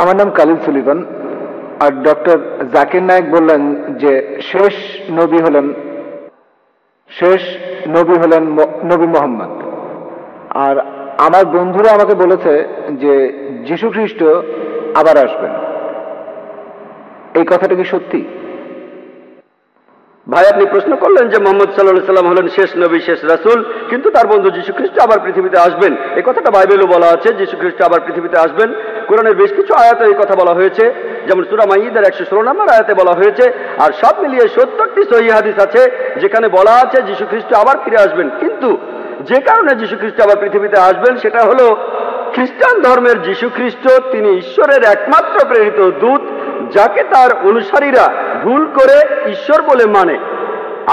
আমার নাম কালিল সুলিভান। আর ডক্টর জাকির নায়েক বললেন যে শেষ নবী হলেন নবী মোহাম্মদ। আর আমার বন্ধুরা আমাকে বলেছে যে যীশু খ্রিস্ট আবার আসবেন। এই কথাটা কি সত্যি? ভাই, আপনি প্রশ্ন করলেন যে মোহাম্মদ সাল্লাল্লাহু আলাইহি সাল্লাম হলেন শেষ নবী, শেষ রাসূল, কিন্তু তার বন্ধু যীশু খ্রিস্ট আবার পৃথিবীতে আসবেন। এই কথাটা বাইবেলও বলা আছে, যীশু খ্রিস্ট আবার পৃথিবীতে আসবেন। কোরআনের বেশ কিছু আয়াতে এই কথা বলা হয়েছে, যেমন সূরা মাইদার 116 নম্বর আয়াতে বলা হয়েছে। আর সব মিলিয়ে 70টি সহিহ হাদিস আছে যেখানে বলা আছে যীশু খ্রিস্ট আবার ফিরে আসবেন। কিন্তু যে কারণে যীশু খ্রিস্ট আবার পৃথিবীতে আসবেন সেটা হলো খ্রিস্টান ধর্মের যীশু খ্রিস্ট তিনি ঈশ্বরের একমাত্র প্রেরিত দূত, যাকে তার অনুসারীরা ভুল করে ঈশ্বর বলে মানে।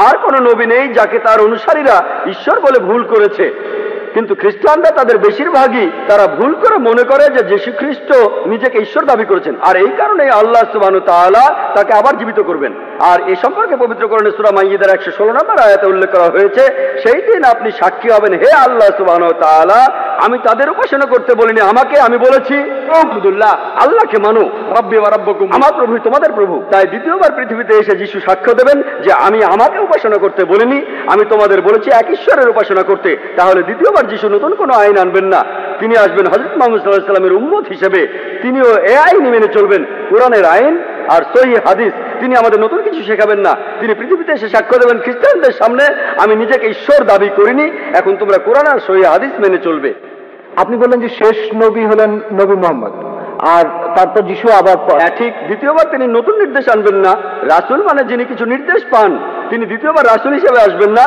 আর কোনো নবী নেই যাকে তার অনুসারীরা ঈশ্বর বলে ভুল করেছে। কিন্তু খ্রিস্টানরা তাদের বেশিরভাগই তারা ভুল করে মনে করে যে যীশু খ্রিস্ট নিজেকে ঈশ্বর দাবি করেছেন, আর এই কারণে আল্লাহ সুবহানাহু ওয়া তাআলা তাকে আবার জীবিত করবেন। আর এ সম্পর্কে পবিত্র কোরআনে সূরা মাইদার 116 নম্বর আয়াতে উল্লেখ করা হয়েছে, সেই দিন আপনি সাক্ষী হবেন, হে আল্লাহ সুবহানাহু ওয়া তাআলা, আমি তাদের উপাসনা করতে বলিনি, আমাকে আমি বলেছি আবুদুল্লাহ, আল্লাহকে মানো, রব্বি ওয়া রাব্বুকুম, আমার প্রভু তোমাদের প্রভু। তাই দ্বিতীয়বার পৃথিবীতে এসে যীশু সাক্ষ্য দেবেন যে আমি আমাকে উপাসনা করতে বলিনি, আমি তোমাদের বলেছি এক ঈশ্বরের উপাসনা করতে। তাহলে দ্বিতীয়বার যীশু নতুন কোনো আইন আনবেন না, তিনি আসবেন হযরত মুহাম্মদ সাল্লাল্লাহু আলাইহি সাল্লামের উম্মত হিসেবে। তিনিও এই আইন মেনে চলবেন, কোরআনের আইন আর সহিহ হাদিস। তিনি আমাদের নতুন কিছু শেখাবেন না, তিনি পৃথিবীতে এসে সাক্ষ্য দেবেন খ্রিস্টানদের সামনে, আমি নিজেকে ঈশ্বর দাবি করিনি, এখন তোমরা কোরআন আর সহিহ হাদিস মেনে চলবে। আপনি বললেন যে শেষ নবী হলেন নবী মোহাম্মদ, আর তারপর যীশু আবার ঠিক দ্বিতীয়বার তিনি নতুন নির্দেশ আনবেন না। রাসূল মানে যিনি কিছু নির্দেশ পান, তিনি দ্বিতীয়বার রাসূল হিসেবে আসবেন না,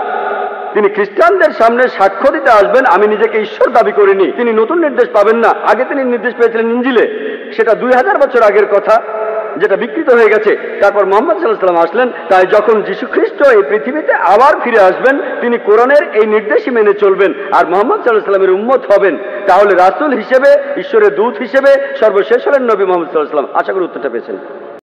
তিনি খ্রিস্টানদের সামনে সাক্ষ্য দিতে আসবেন আমি নিজেকে ঈশ্বর দাবি করিনি। তিনি নতুন নির্দেশ পাবেন না, আগে তিনি নির্দেশ পেয়েছিলেন ইনজিলে, সেটা 2000 বছর আগের কথা, যেটা বিকৃত হয়ে গেছে। তারপর মুহাম্মদ সাল্লাল্লাহু আলাইহি সাল্লাম আসলেন। তাই যখন যীশু খ্রিস্ট এই পৃথিবীতে আবার ফিরে আসবেন, তিনি কোরআনের এই নির্দেশই মেনে চলবেন আর মুহাম্মদ সাল্লাল্লাহু আলাইহি সাল্লামের উম্মত হবেন। তাহলে রাসূল হিসেবে, ঈশ্বরের দূত হিসেবে সর্বশেষ হলেন নবী মুহাম্মদ সাল্লাল্লাহু আলাইহি সাল্লাম। আশা করি উত্তরটা পেয়েছেন।